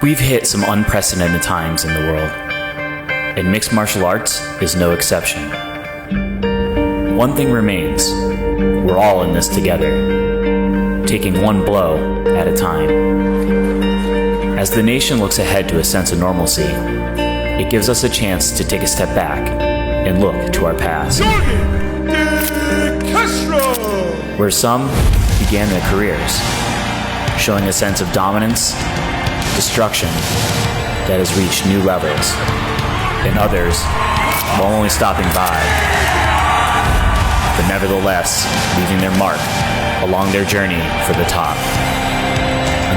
We've hit some unprecedented times in the world, and mixed martial arts is no exception. One thing remains: we're all in this together, taking one blow at a time. As the nation looks ahead to a sense of normalcy, it gives us a chance to take a step back and look to our past. Castro! Where some began their careers, showing a sense of dominance, destruction that has reached new levels, and others, while only stopping by, but nevertheless leaving their mark along their journey for the top.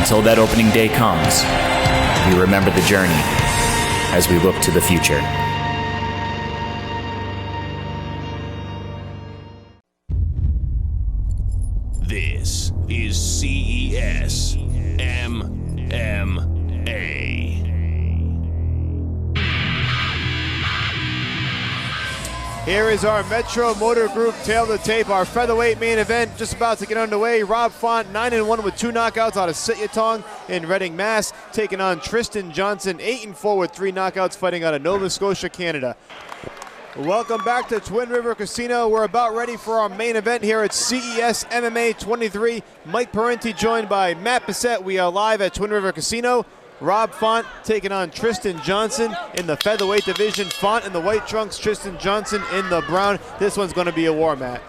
Until that opening day comes, we remember the journey as we look to the future. This is CES MMA. Here is our Metro Motor Group tail to tape, our featherweight main event just about to get underway. Rob Font 9-1 with 2 knockouts out of Sityodtong in Reading, Mass, taking on Tristan Johnson 8-4 with 3 knockouts, fighting out of Nova Scotia, Canada. Welcome back to Twin River Casino. We're about ready for our main event here at CES MMA 23. Mike Parenti joined by Matt Bessette. We are live at Twin River Casino. Rob Font taking on Tristan Johnson in the featherweight division. Font in the white trunks, Tristan Johnson in the brown. This one's going to be a war, Matt.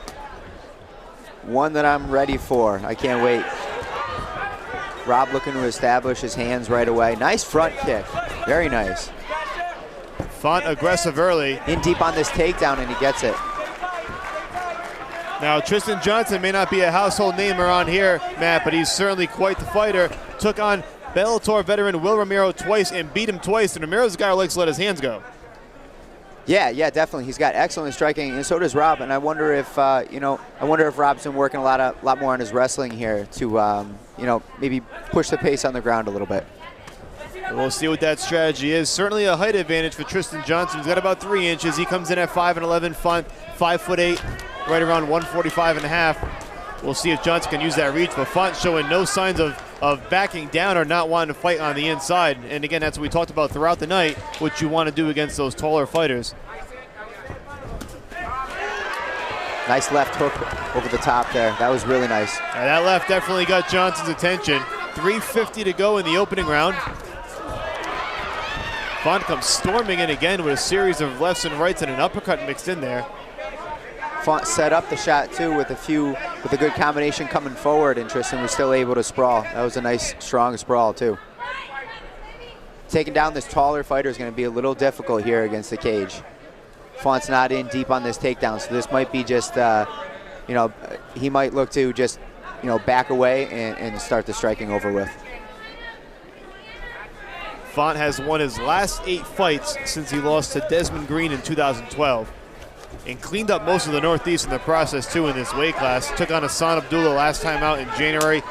One that I'm ready for. I can't wait. Rob looking to establish his hands right away. Nice front kick. Very nice. Font aggressive early. In deep on this takedown, and he gets it. Now, Tristan Johnson may not be a household name around here, Matt, but he's certainly quite the fighter. Took on Bellator veteran Will Romero twice and beat him twice, and Romero's a guy who likes to let his hands go. Yeah, definitely. He's got excellent striking, and so does Rob. And I wonder if, if Rob's been working a lot more on his wrestling here to, maybe push the pace on the ground a little bit. We'll see what that strategy is. Certainly a height advantage for Tristan Johnson. He's got about 3 inches. He comes in at 5'11", Font 5'8", right around 145.5. We'll see if Johnson can use that reach, but Font showing no signs of backing down or not wanting to fight on the inside. And again, that's what we talked about throughout the night, what you want to do against those taller fighters. Nice left hook over the top there. That was really nice. That left definitely got Johnson's attention. 3:50 to go in the opening round. Font comes storming in again with a series of lefts and rights and an uppercut mixed in there. Font set up the shot too with a good combination coming forward, and Tristan was still able to sprawl. That was a nice, strong sprawl too. Taking down this taller fighter is going to be a little difficult here against the cage. Font's not in deep on this takedown, so this might be just, he might look to just, back away and start the striking over with. Font has won his last 8 fights since he lost to Desmond Green in 2012. And cleaned up most of the Northeast in the process too in this weight class. Took on Hassan Abdullah last time out in January.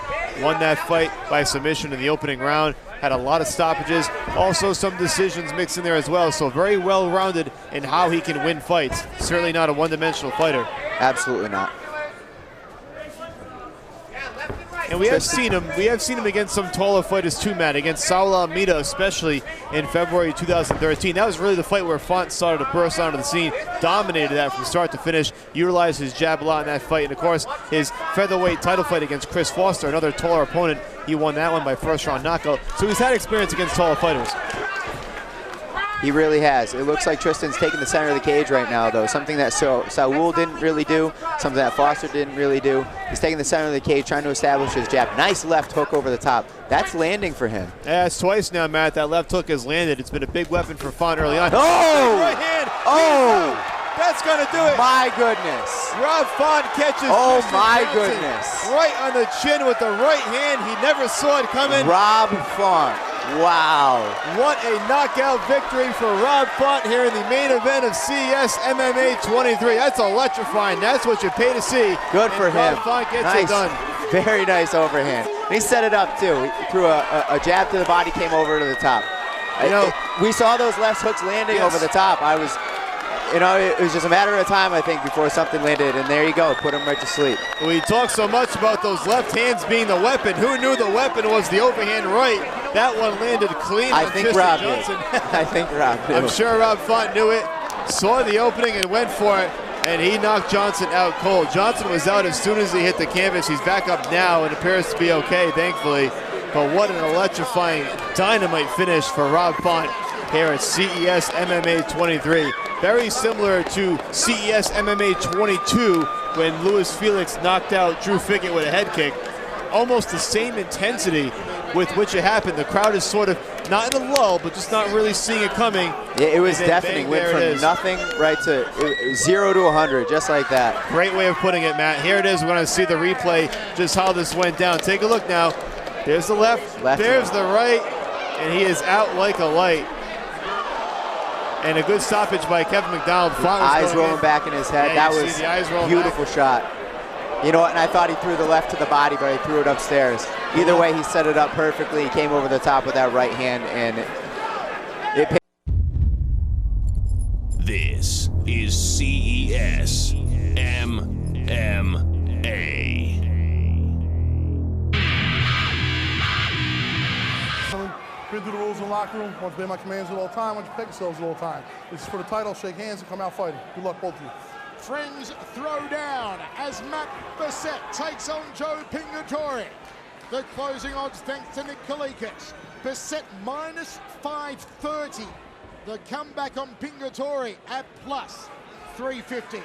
Won that fight by submission in the opening round. Had a lot of stoppages. Also some decisions mixed in there as well. So very well-rounded in how he can win fights. Certainly not a one-dimensional fighter. Absolutely not. And we have seen him against some taller fighters too, Matt, against Saul Almeida especially in February 2013. That was really the fight where Font started to burst onto the scene, dominated that from start to finish, utilized his jab a lot in that fight, and of course his featherweight title fight against Chris Foster, another taller opponent, he won that one by first round knockout. So he's had experience against taller fighters. He really has. It looks like Tristan's taking the center of the cage right now, though. Something that Saul didn't really do, something that Foster didn't really do. He's taking the center of the cage, trying to establish his jab. Nice left hook over the top. That's landing for him. Yeah, it's twice now, Matt. That left hook has landed. It's been a big weapon for Font early on. Oh! Right hand. Oh! That's going to do it. My goodness. Rob Font catches my Johnson goodness. right on the chin with the right hand. He never saw it coming. Rob Font. Wow. What a knockout victory for Rob Font here in the main event of CES MMA 23. That's electrifying. That's what you pay to see. Good for him. Rob Font gets nice. it done. Very nice overhand. And he set it up too. He threw a jab to the body, came over to the top. We saw those left hooks landing over the top. It was just a matter of time, I think, before something landed, and there you go, put him right to sleep. We talk so much about those left hands being the weapon. Who knew the weapon was the overhand right? That one landed clean I on think Tristan Rob Johnson. did. I think Rob did. I'm sure Rob Font knew it, saw the opening and went for it, and he knocked Johnson out cold. Johnson was out as soon as he hit the canvas. He's back up now and appears to be okay, thankfully. But what an electrifying dynamite finish for Rob Font here at CES MMA 23. Very similar to CES MMA 22 when Luis Felix knocked out Drew Figgett with a head kick. Almost the same intensity with which it happened. The crowd is sort of not in a lull, but just not really seeing it coming. Yeah, it was bang, deafening. Went from nothing right to 0 to 100, just like that. Great way of putting it, Matt. Here it is. We're going to see the replay, just how this went down. Take a look now. There's the left, there's the right, and he is out like a light. And a good stoppage by Kevin McDonald. Eyes rolling back in his head. Yeah, that was a beautiful shot. You know what, and I thought he threw the left to the body, but he threw it upstairs. Either way, he set it up perfectly. He came over the top with that right hand, and it paid. This is CES MMA. Been through the rules in the locker room. Want to obey my commands at all time. Want to protect yourselves at all time. This is for the title. Shake hands and come out fighting. Good luck, both of you. Friends throw down as Matt Bessette takes on Joe Pingatore. The closing odds thanks to Nick Kalikas. Bessette minus 530. The comeback on Pingatore at plus 350.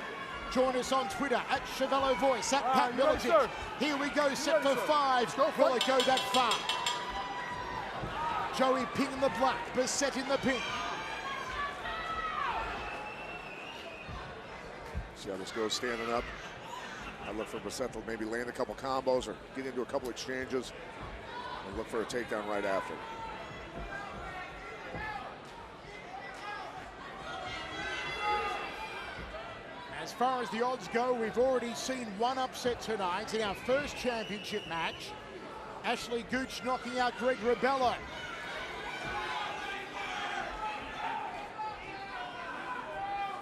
Join us on Twitter at Chevello Voice, at Pat Milicic. Here we go, set for 5. Will it go that far? Joey Ping in the black, Bessette in the pink. See how this goes standing up. I look for Bessette to maybe land a couple combos or get into a couple exchanges and look for a takedown right after. As far as the odds go, we've already seen one upset tonight in our first championship match. Ashley Gooch knocking out Greg Rebello.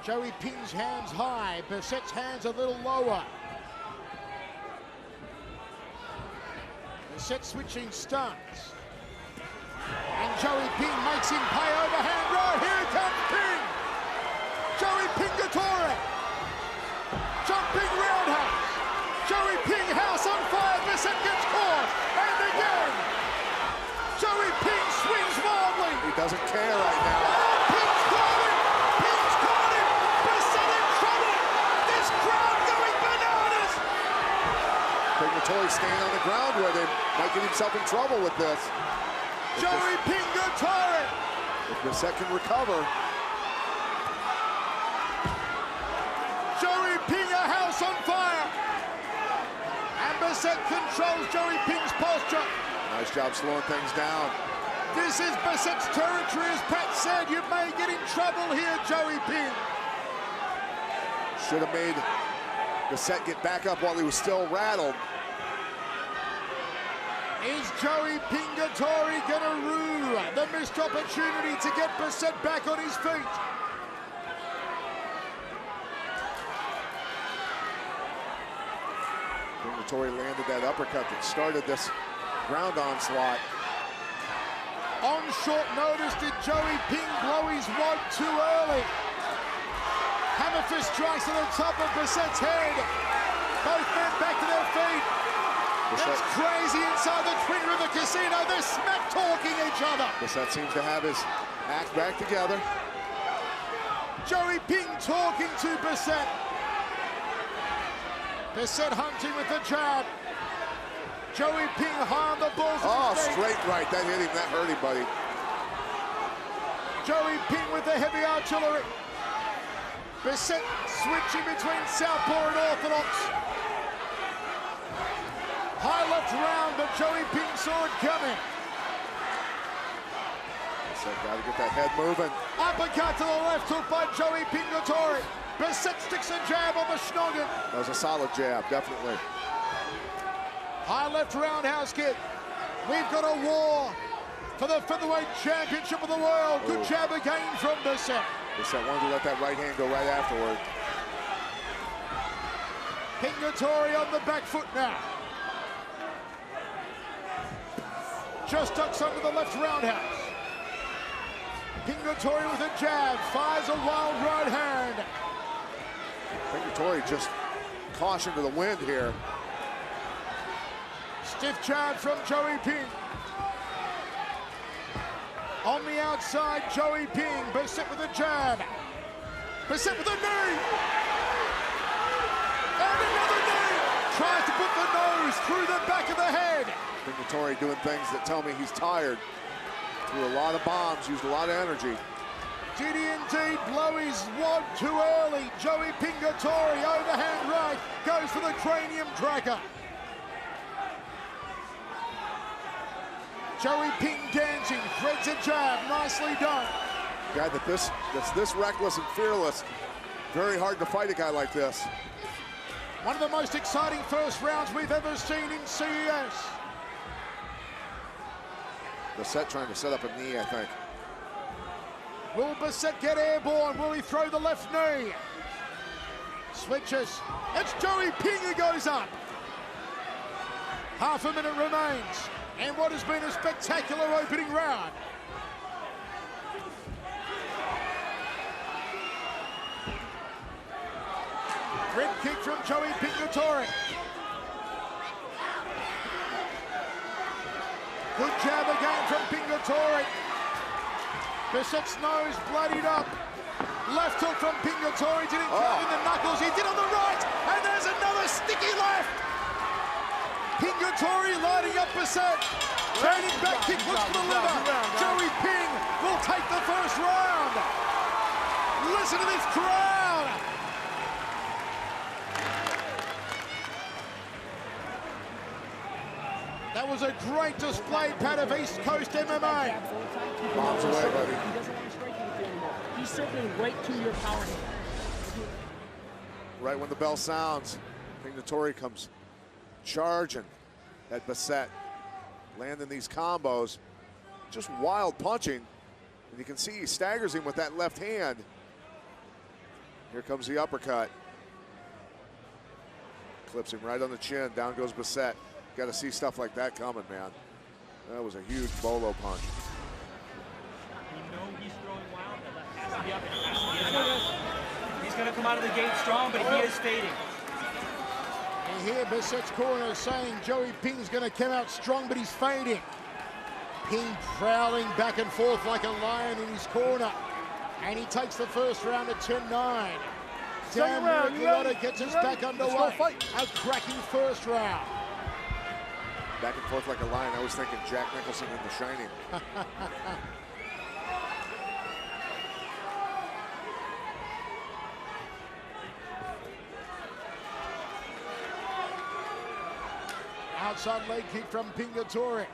Joey Ping's hands high, Bessette's hands a little lower. Bessette switching stance. And Joey Ping makes him pay overhand right. Here comes Ping. Joey Pingatore. Jumping roundhouse. Joey Ping, house on fire. Bessette gets caught. And again. Joey Ping swings wildly. He doesn't care right now. Ping's got him. Ping's got him. Bessette in trouble. This crowd going bananas. Pingatore staying on the ground where they might get himself in trouble with this. Joey Pingatore. If Bessette can recover. Joey Ping, a house on fire. And Bessette controls Joey Ping's posture. Nice job slowing things down. This is Bessette's territory, as Pat said. You may get in trouble here, Joey Ping. Should have made Bessette get back up while he was still rattled. Is Joey Pingatore gonna rue the missed opportunity to get Bessette back on his feet? Pingatore landed that uppercut that started this ground onslaught. On short notice, did Joey Ping blow his wad too early? Hammer fist strikes to the top of Bessette's head. Both men back to their feet. It's crazy inside the Twin River Casino. They're smack talking each other. Bessette seems to have his act back together. Joey Ping talking to Bessette. Bessette hunting with the jab. Joey Ping high on the balls. Oh, straight right. That hit him. That hurt him, buddy. Joey Ping with the heavy artillery. Bessette switching between southpaw and orthodox. High left round, but Joey Ping saw it coming. Bessette got to get that head moving. Uppercut to the left hook by Joey Pingatore. Bessette sticks a jab on the schnoggin. That was a solid jab, definitely. High left roundhouse kick. We've got a war for the featherweight championship of the world. Good jab again from Bessette. Bessette wanted to let that right hand go right afterward. Pingatore on the back foot now. just ducks under the left roundhouse. Pingatore with a jab, fires a wild right hand. Pingatore just caution to the wind here. Stiff jab from Joey Ping. On the outside, Joey Ping. Bessette with a jab. Bessette with a knee. And another knee. Tries to put the nose through the back of the head. Pingatore doing things that tell me he's tired. Threw a lot of bombs, used a lot of energy. Did he indeed blow his wad too early? Joey Pingatore, overhand right, goes for the cranium cracker. Joey Ping dancing, threads a jab, nicely done. Guy that's this reckless and fearless, very hard to fight a guy like this. One of the most exciting first rounds we've ever seen in CES. Bessette trying to set up a knee, I think. Will Bessette get airborne? Will he throw the left knee? Switches. It's Joey Ping who goes up. Half a minute remains. And what has been a spectacular opening round. Rib kick from Joey Pingatore. Good jab again from Pingatore. Bessette's nose bloodied up. Left hook from Pingatore, didn't count in the knuckles, he did on the right, and there's another sticky left. Pingatore lighting up Bessette. Training back kick, looks for the liver. Joey Ping will take the first round. Listen to this crowd. That was a great display, Pat, of East Coast MMA. Bombs away, buddy. He doesn't want to strike you with you anymore. He's circling right to your power hand. Right when the bell sounds, Pingatore comes charging at Bessette, landing these combos, just wild punching. And you can see he staggers him with that left hand. Here comes the uppercut. Clips him right on the chin, down goes Bessette. Got to see stuff like that coming, man. That was a huge bolo punch. You know he's throwing wild. That has to be up. It has to be up. He's going to come out of the gate strong, but he is fading. And here Bessette's corner saying Joey Ping's going to come out strong, but he's fading. Ping prowling back and forth like a lion in his corner. And he takes the first round at 10-9. Dan Miragliotta gets us back underway. A cracking first round. Back and forth like a lion. I was thinking Jack Nicholson in The Shining. Outside leg kick from Pingatore.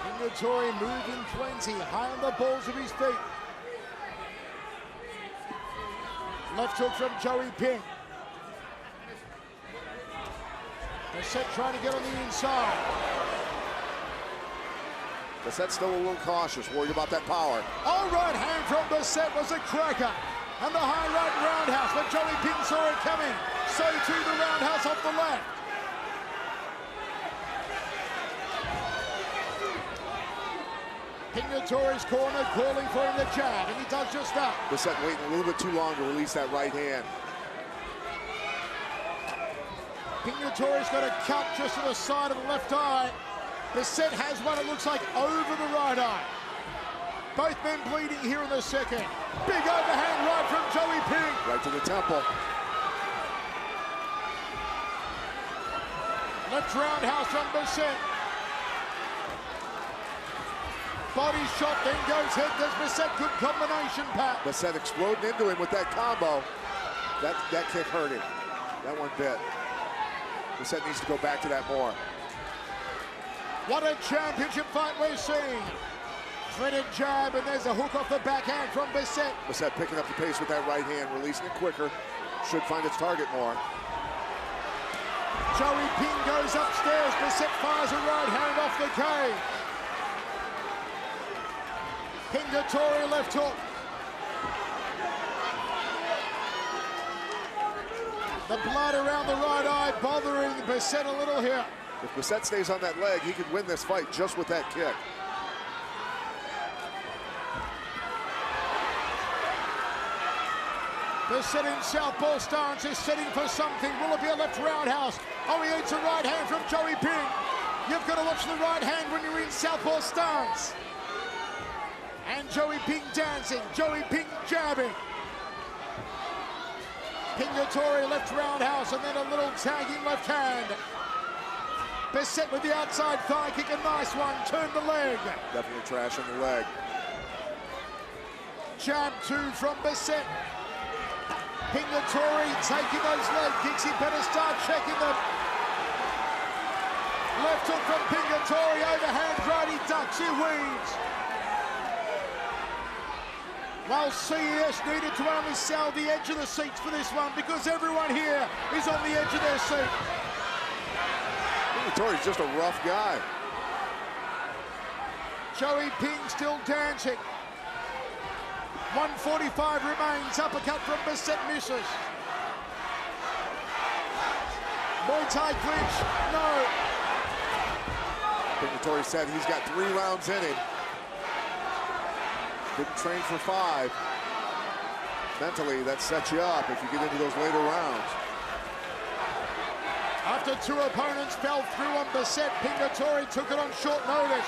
Pingatore moving plenty, high on the balls of his feet. Left hook from Joey Ping. Bessette trying to get on the inside. Bessette's still a little cautious, worried about that power. All right hand from Bessette was a cracker. And the high right roundhouse, but Joey Ping saw it coming. So too the roundhouse off the left. Pingatore's corner calling for him to jab, and he does just that. Bessette waiting a little bit too long to release that right hand. Pingatore's got a cut just to the side of the left eye. Bessette has one, it looks like, over the right eye. Both men bleeding here in the second. Big overhand right from Joey Ping. Right to the temple. Left roundhouse from Bessette. Body shot, then goes head. Does Bessette, good combination, Pat. Bessette exploding into him with that combo. That kick hurt him. That one bit. Bessette needs to go back to that more. What a championship fight we're seeing. Threaded jab, and there's a hook off the backhand from Bessette. Bessette picking up the pace with that right hand, releasing it quicker. Should find its target more. Joey Ping goes upstairs. Bessette fires a right hand off the cage. Pingatore left hook. The blood around the right eye bothering Bessette a little here. If Bessette stays on that leg, he could win this fight just with that kick. Bessette in southpaw stance is setting for something. Will it be a left roundhouse? Oh, he eats a right hand from Joey Ping. You've got to watch the right hand when you're in southpaw stance. And Joey Ping dancing, Joey Ping jabbing. Pingatore left roundhouse and then a little tagging left hand. Bessette with the outside thigh kick, a nice one, turned the leg. Definitely trash on the leg. Jab 2 from Bessette. Pingatore taking those leg kicks, he better start checking them. Left hook from Pingatore, overhand right, he ducks, he weaves. Well, CES needed to only sell the edge of the seats for this one because everyone here is on the edge of their seat. Pingatore's just a rough guy. Joey Ping still dancing. 145 remains, uppercut from Bessette misses. Muay Thai clinch, no. Pingatore said he's got 3 rounds in him. Didn't train for 5. Mentally, that sets you up if you get into those later rounds. After 2 opponents fell through on Bessette, Pingatore took it on short notice.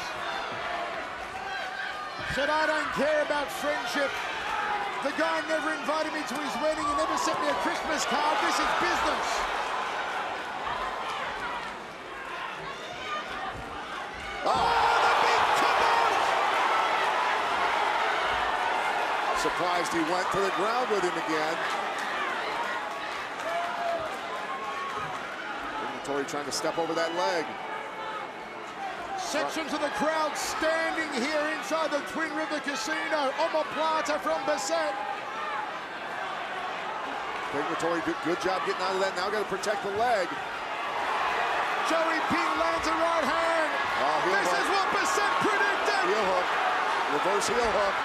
Said, I don't care about friendship. The guy never invited me to his wedding. He never sent me a Christmas card. This is business. The big comeback! Surprised he went to the ground with him again. Pingatore trying to step over that leg. Sections of the crowd standing here inside the Twin River Casino. Omoplata from Bessette. Pingatore did good job getting out of that. Now got to protect the leg. Joey Ping lands a right hand. This is what Bessette predicted. Heel hook. Reverse heel hook.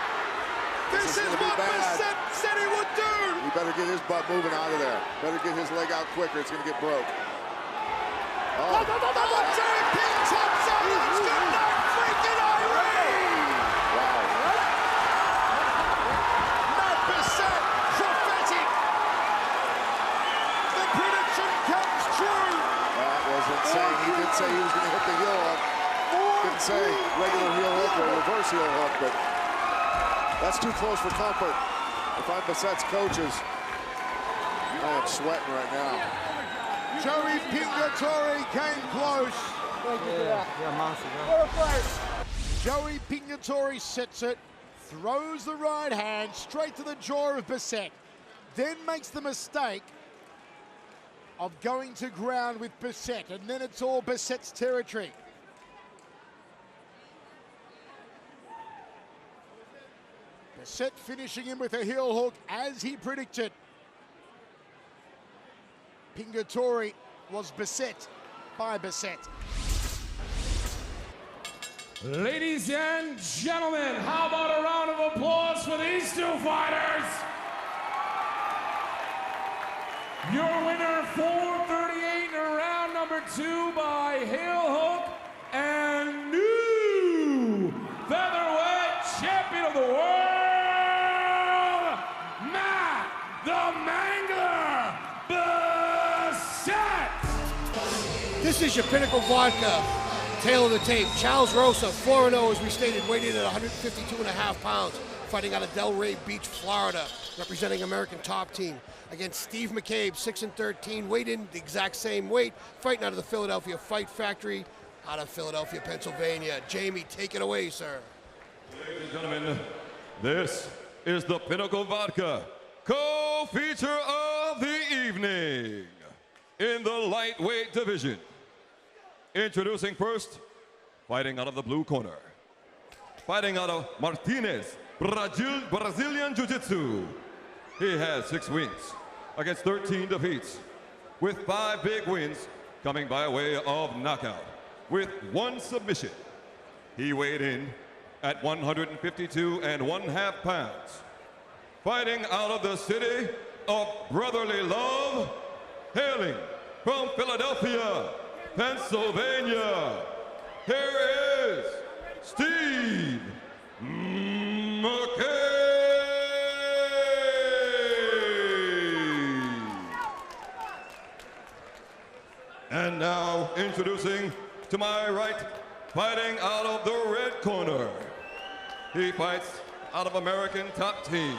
This is what Bessette said he would do. He better get his butt moving out of there. Better get his leg out quicker. It's going to get broke. Oh, Joey Ping Thompson. He's got no freaking irony. Wow. Matt Bessette, prophetic. The prediction comes true. That was insane. He did say he was going to hit the heel hook. Didn't say regular heel hook or reverse heel hook, but that's too close for comfort. If I'm Bessette's coaches, I am sweating right now. Joey Pingatore came close. Joey Pingatore sets it, throws the right hand straight to the jaw of Bessette, then makes the mistake of going to ground with Bessette, and then it's all Bessette's territory. Bessette finishing him with a heel hook as he predicted. Pingatore was beset by Bessette. Ladies and gentlemen, how about a round of applause for these 2 fighters? Your winner, 438 in round number 2 by heel hook, and new featherweight champion of the world, Matt the Mangler Bessette. This is your Pinnacle Vodka, tail of the tape. Charles Rosa, 4-0 as we stated, weighed in at 152.5 pounds, fighting out of Delray Beach, Florida, representing American Top Team. Against Steve McCabe, 6-13, weighed in the exact same weight, fighting out of the Philadelphia Fight Factory, out of Philadelphia, Pennsylvania. Jamie, take it away, sir. Ladies and gentlemen, this is the Pinnacle Vodka co-feature of the evening in the lightweight division. Introducing first, fighting out of the blue corner, fighting out of Martinez, Brazilian Jiu-Jitsu. He has 6 wins against 13 defeats, with 5 big wins coming by way of knockout, with 1 submission. He weighed in at 152.5 pounds. Fighting out of the city of brotherly love, hailing from Philadelphia, Pennsylvania, here is Steve McCabe. And now introducing to my right, fighting out of the red corner. He fights out of American Top Team.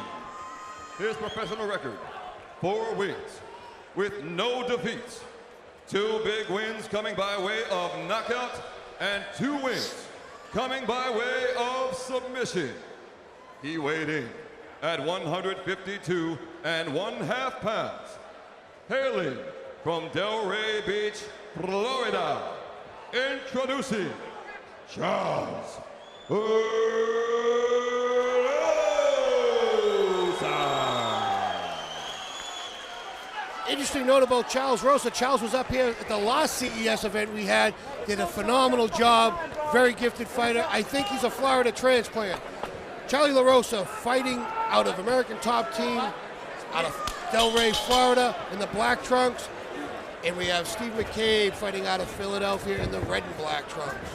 His professional record, 4 wins with no defeats. 2 big wins coming by way of knockout and 2 wins coming by way of submission. He weighed in at 152 1/2 pounds. Hailing from Delray Beach, Florida, introducing Charles Interesting note about Charles Rosa. Charles was up here at the last CES event we had, did a phenomenal job, very gifted fighter. I think he's a Florida transplant. Charlie LaRosa fighting out of American Top Team, out of Delray, Florida, in the black trunks. And we have Steve McCabe fighting out of Philadelphia in the red and black trunks.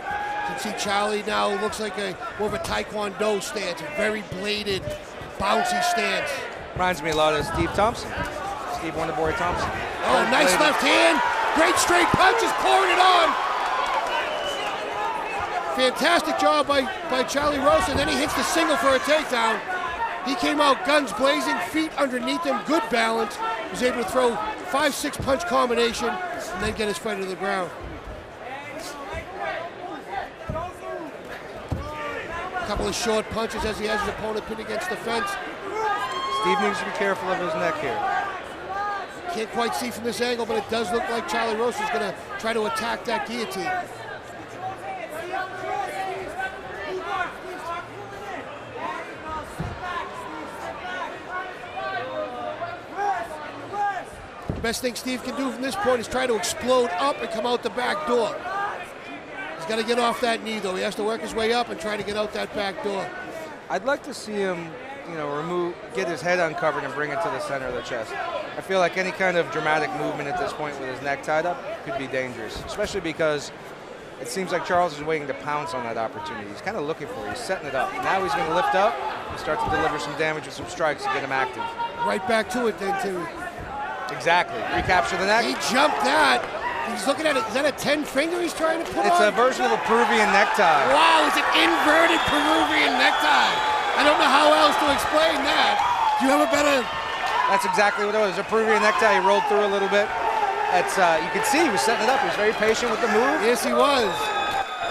You can see Charlie now looks like more of a Taekwondo stance, a very bladed, bouncy stance. Reminds me a lot of Steve Thompson. Steve Wonderboy Thompson. Oh, nice left hand. Great straight punches, pouring it on. Fantastic job by Charlie Rosa, and then he hits the single for a takedown. He came out guns blazing, feet underneath him, good balance. Was able to throw 5-6 punch combination and then get his fighter to the ground. A couple of short punches as he has his opponent pinned against the fence. Steve needs to be careful of his neck here. Can't quite see from this angle, but it does look like Charlie Rosa is going to try to attack that guillotine. The best thing Steve can do from this point is try to explode up and come out the back door. He's got to get off that knee, though. He has to work his way up and try to get out that back door. I'd like to see him, get his head uncovered and bring it to the center of the chest. I feel like any kind of dramatic movement at this point with his neck tied up could be dangerous, especially because it seems like Charles is waiting to pounce on that opportunity. He's kind of looking for it. He's setting it up. Now he's going to lift up and start to deliver some damage with some strikes to get him active. Right back to it then, too. Exactly. Recapture the neck. He jumped that. He's looking at it. Is that a 10-finger he's trying to put on? It's a version of a Peruvian necktie. Wow, it's an inverted Peruvian necktie. I don't know how else to explain that. Do you have a better? That's exactly what it was. A Peruvian necktie. He rolled through a little bit. That's you could see he was setting it up. He was very patient with the move. Yes, he was.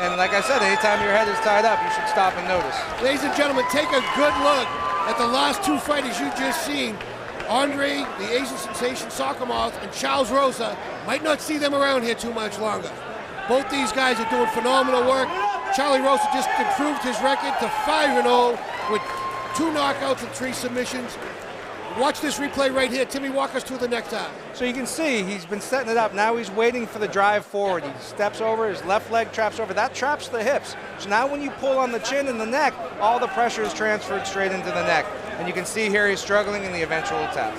And like I said, anytime your head is tied up, you should stop and notice. Ladies and gentlemen, take a good look at the last 2 fighters you just seen. Andre, the Asian sensation Soukhamthath, and Charles Rosa. Might not see them around here too much longer. Both these guys are doing phenomenal work. Charlie Rosa just improved his record to 5-0 with 2 knockouts and 3 submissions. Watch this replay right here. Timmy, walk us through the necktie. So you can see he's been setting it up. Now he's waiting for the drive forward. He steps over, his left leg traps over. That traps the hips. So now when you pull on the chin and the neck, all the pressure is transferred straight into the neck. And you can see here he's struggling in the eventual attack.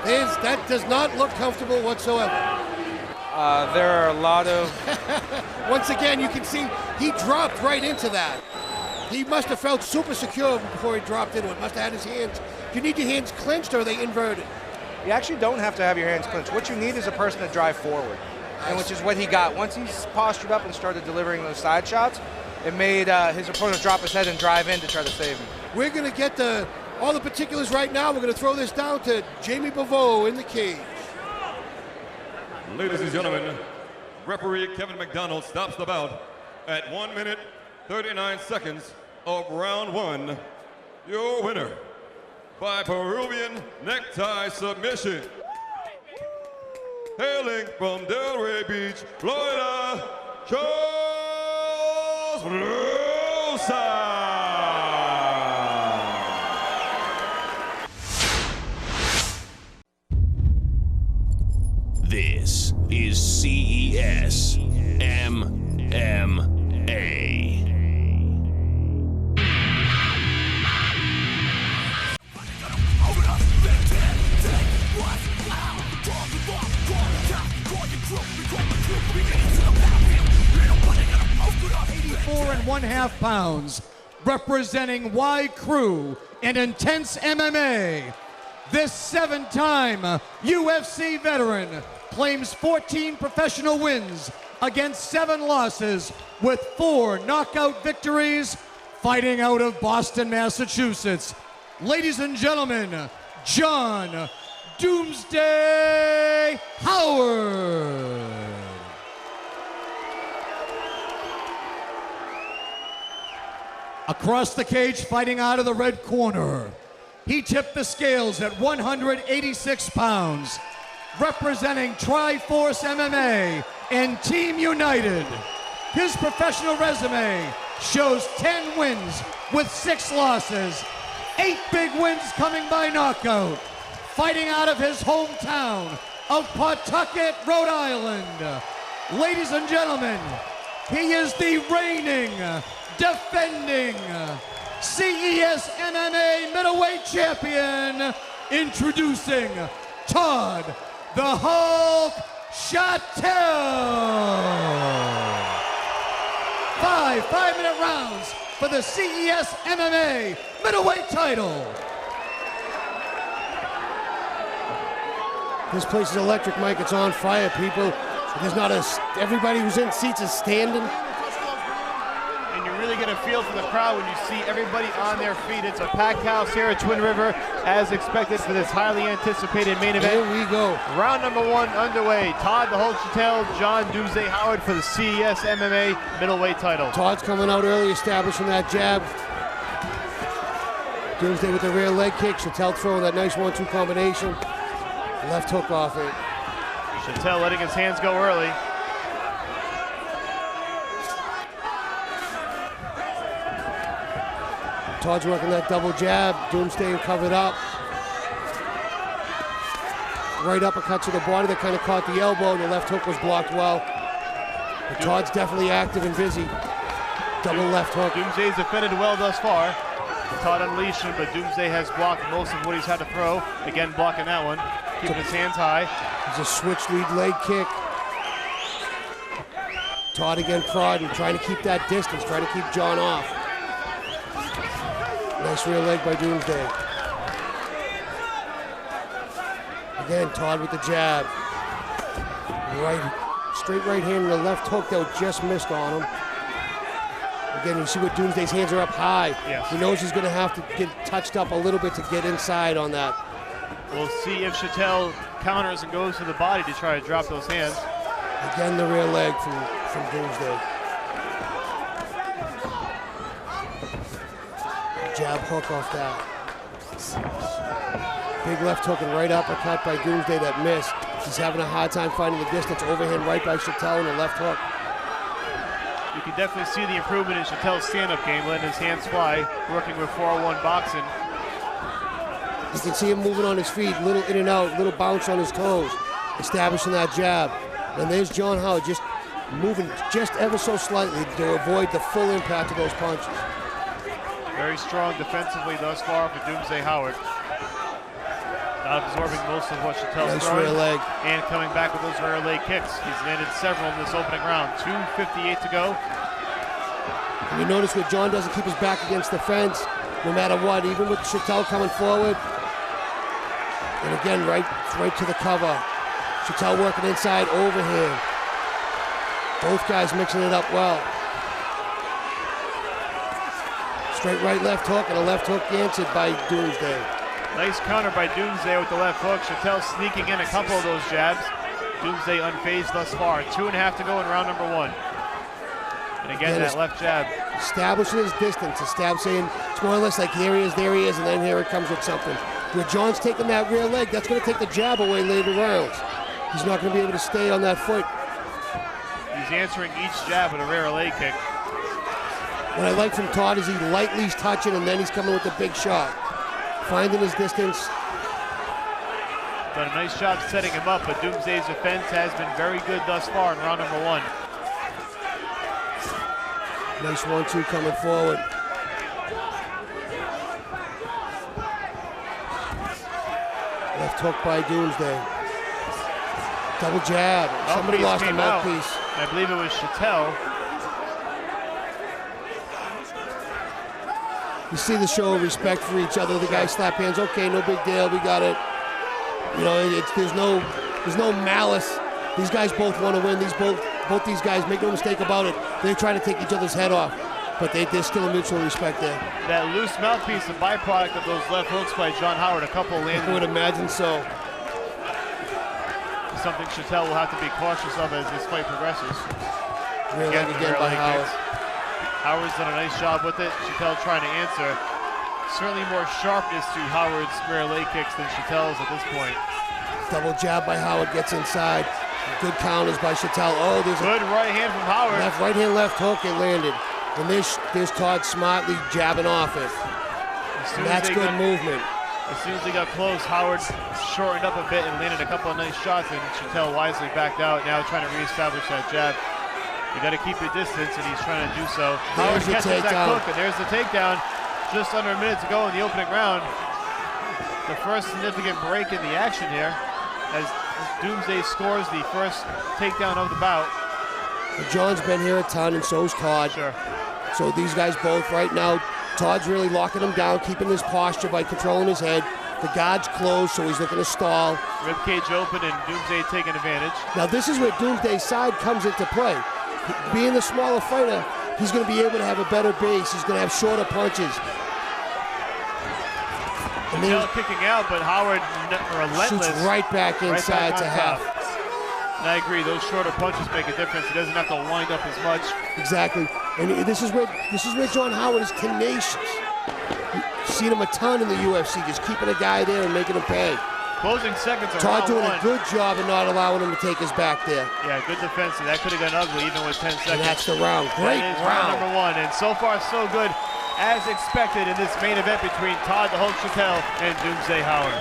That does not look comfortable whatsoever. There are a lot of... Once again, you can see he dropped right into that. He must have felt super secure before he dropped into it. Must have had his hands. Do you need your hands clenched or are they inverted? You actually don't have to have your hands clenched. What you need is a person to drive forward, and which is what he got. Once he's postured up and started delivering those side shots, it made his opponent drop his head and drive in to try to save him. We're going to get all the particulars right now. We're going to throw this down to Jamie Bavo in the cage. Ladies and gentlemen, referee Kevin McDonald stops the bout at 1 minute, 39 seconds of round 1. Your winner by Peruvian necktie submission. Hailing from Delray Beach, Florida, Charles Rosa. This is CES MMA. 1/2 pounds, representing Y Crew in Intense MMA, this 7-time UFC veteran claims 14 professional wins against 7 losses with 4 knockout victories, fighting out of Boston, Massachusetts. Ladies and gentlemen, John Doomsday Howard. Across the cage, fighting out of the red corner, he tipped the scales at 186 pounds, representing Triforce MMA and Team United. His professional resume shows 10 wins with 6 losses, 8 big wins coming by knockout, fighting out of his hometown of Pawtucket, Rhode Island. Ladies and gentlemen, he is the reigning, defending CES MMA middleweight champion, introducing Todd the Hulk Chatel. 5-minute rounds for the CES MMA middleweight title. This place is electric, Mike. It's on fire, people. There's not everybody who's in seats is standing. And you're really going to feel for the crowd when you see everybody on their feet. It's a packed house here at Twin River, as expected for this highly anticipated main event. Here we go. Round number 1 underway. Todd the Hulk Chatel, John Doomsday Howard for the CES MMA middleweight title. Todd's coming out early, establishing that jab. Doomsday with the rear leg kick. Chatel throwing that nice 1-2 combination. Left hook off it. Chatel letting his hands go early. Todd's working that double jab. Doomsday covered up. Right uppercut to the body that kind of caught the elbow. The left hook was blocked well. But Todd's definitely active and busy. Double left hook. Doomsday's defended well thus far. Todd unleashed him, but Doomsday has blocked most of what he's had to throw. Again, blocking that one. Keeping his hands high. It's a switch lead leg kick. Todd again prodding, trying to keep that distance, trying to keep John off. Nice rear leg by Doomsday. Again, Todd with the jab. Straight right hand and the left hook that just missed on him. Again, you see what Doomsday's hands are up high. Yes. He knows he's going to have to get touched up a little bit to get inside on that. We'll see if Chatel counters and goes to the body to try to drop those hands. Again, the rear leg from Doomsday. Jab hook off that. Big left hook and right uppercut by Doomsday that missed. He's having a hard time finding the distance. Overhand right by Chatel and a left hook. You can definitely see the improvement in Chatel's stand-up game, letting his hands fly, working with 401 boxing. You can see him moving on his feet, little in and out, little bounce on his toes, establishing that jab. And there's John Howard just moving just ever so slightly to avoid the full impact of those punches. Very strong defensively thus far for Doomsday Howard. Not absorbing most of what Chatel's throwing. Rear leg. And coming back with those rear leg kicks. He's landed several in this opening round. 2:58 to go. And you notice what John doesn't keep his back against the fence, no matter what, even with Chatel coming forward. And again, right to the cover. Chatel working inside, overhand. Both guys mixing it up well. Straight right left hook and a left hook answered by Doomsday. Nice counter by Doomsday with the left hook. Chatel sneaking in a couple of those jabs. Doomsday unfazed thus far. 2.5 to go in round number 1. And again, that left jab. Establishing his distance. Saying it's more or less like there he is, and then here it comes with something. Where John's taking that rear leg, that's going to take the jab away later rounds. He's not going to be able to stay on that foot. He's answering each jab with a rear leg kick. What I like from Todd is he lightly's touching, and then he's coming with the big shot. Finding his distance. Done a nice job setting him up, but Doomsday's defense has been very good thus far in round number 1. Nice 1-2 coming forward. Left hook by Doomsday. Double jab. Somebody lost a mouthpiece. I believe it was Chatel. You see the show of respect for each other. The guys slap hands. Okay, no big deal. We got it. You know, there's no malice. These guys both want to win. Both these guys, make no mistake about it, they're trying to take each other's head off. But there's still a mutual respect there. That loose mouthpiece, a byproduct of those left hooks by John Howard. A couple landed. I would imagine so. Something Chatel will have to be cautious of as this fight progresses. Again by Howard. Howard's done a nice job with it. Chatel trying to answer. Certainly more sharpness to Howard's rear leg kicks than Chatel's at this point. Double jab by Howard, gets inside. Good counters by Chatel. Oh, there's good right hand from Howard. Right hand, left hook, it landed. And there's Todd smartly jabbing off it. And that's good movement. As soon as they got close, Howard shortened up a bit and landed a couple of nice shots, and Chatel wisely backed out, now trying to reestablish that jab. You got to keep your distance, and he's trying to do so. Howard catches that hook, and there's the takedown. Just under a minute to go in the opening round. The first significant break in the action here, as Doomsday scores the first takedown of the bout. John's been here a ton, and so's Todd. Sure. So these guys both right now, Todd's really locking him down, keeping his posture by controlling his head. The guard's closed, so he's looking to stall. Ribcage open and Doomsday taking advantage. Now this is where Doomsday's side comes into play. Being the smaller fighter, he's going to be able to have a better base. He's going to have shorter punches. Chatel kicking out, but Howard relentless. Shoots right back inside to half. And I agree, those shorter punches make a difference. He doesn't have to wind up as much. Exactly. And this is where John Howard is tenacious. You've seen him a ton in the UFC, just keeping a guy there and making him pay. Closing seconds of Todd round doing one. a good job of not allowing him to take his back there. Yeah, good defense. That could have gone ugly even with 10 seconds. And that's the round. Great round. Number one. And so far, so good, as expected in this main event between Todd the Hulk Chatel and Doomsday Howard.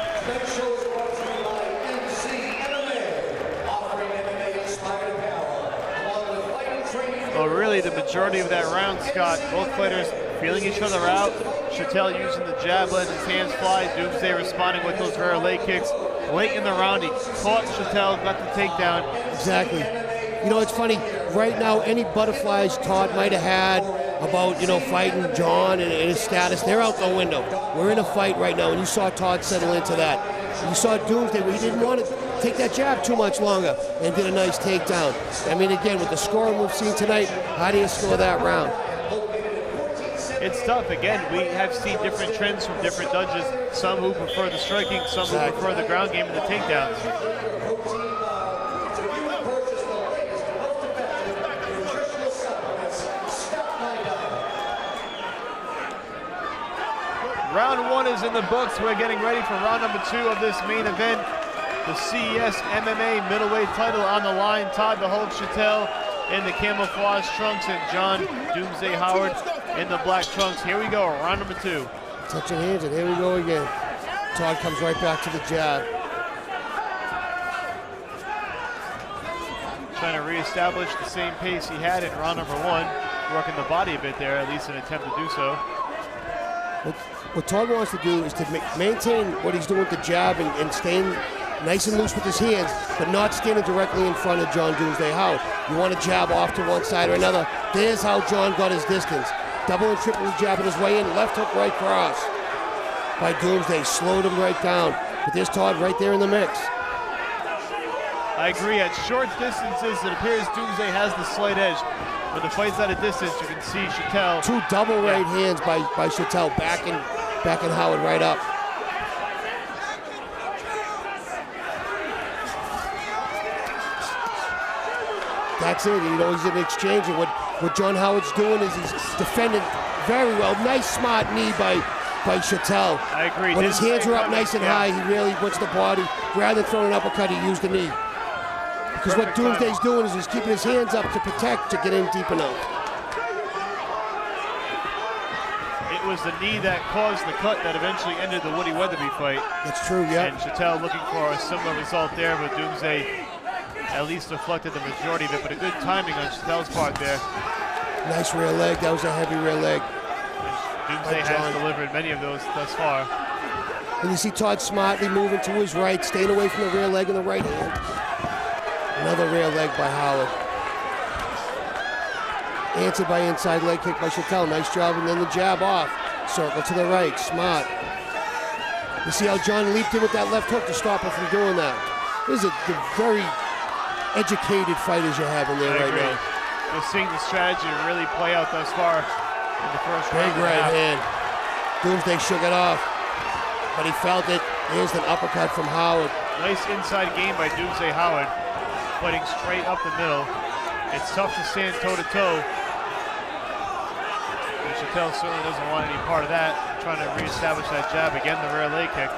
Well, really, the majority of that round, Scott, both fighters feeling each other out. Chatel using the jab, letting his hands fly. Doomsday responding with those rear leg kicks. Late in the round, he caught Chatel, got the takedown. Exactly. You know, it's funny. Right now, any butterflies Todd might have had about, fighting John and his status, they're out the window. We're in a fight right now, and you saw Todd settle into that. You saw Doomsday where he didn't want to take that jab too much longer and did a nice takedown. I mean, again, with the scoring we've seen tonight, how do you score that round? It's tough. Again, we have seen different trends from different judges. Some who prefer the striking, some who prefer the ground game and the takedowns. Round one is in the books. We're getting ready for round number two of this main event. The CES MMA middleweight title on the line. Todd the Hulk Chatel in the camouflage trunks and John Doomsday Howard in the black trunks. Here we go, round number two. Touching hands, and here we go again. Todd comes right back to the jab. Trying to reestablish the same pace he had in round number one. Working the body a bit there, at least an attempt to do so. What Todd wants to do is to maintain what he's doing with the jab and staying nice and loose with his hands, but not standing directly in front of John Doomsday Howard. You want to jab off to one side or another. There's how John got his distance. Double and triple jabbing his way in, left hook right cross by Doomsday, slowed him right down. But there's Todd right there in the mix. I agree, at short distances, it appears Doomsday has the slight edge. When the fight's at a distance, you can see Chatel. Two double right hands by Chatel, backing Howard right up. That's it, he's in exchange. And what John Howard's doing is he's defending very well. Nice smart knee by Chatel. I agree. When his hands are up nice and high, he really went to the body. Rather than throwing an uppercut, he used the knee. Because what Doomsday's doing is he's keeping his hands up to protect, to get in deep enough. It was the knee that caused the cut that eventually ended the Woody Weatherby fight. That's true, yeah. And Chatel looking for a similar result there, but Doomsday at least deflected the majority of it, but a good timing on Chatel's part there. Nice rear leg, that was a heavy rear leg. Doomsday has delivered many of those thus far. And you see Todd smartly moving to his right, staying away from the rear leg in the right hand. Another rear leg by Howard. Answered by inside leg kick by Chatel. Nice job, and then the jab off. Circle to the right, smart. You see how John leaped in with that left hook to stop him from doing that. This is the very educated fighters you're having there right now. Just seeing the strategy really play out thus far in the first round. Big right hand. Doomsday shook it off, but he felt it. Here's an uppercut from Howard. Nice inside game by Doomsday Howard, fighting straight up the middle. It's tough to stand toe-to-toe. And Chatel certainly doesn't want any part of that. Trying to reestablish that jab. Again, the rear leg kick.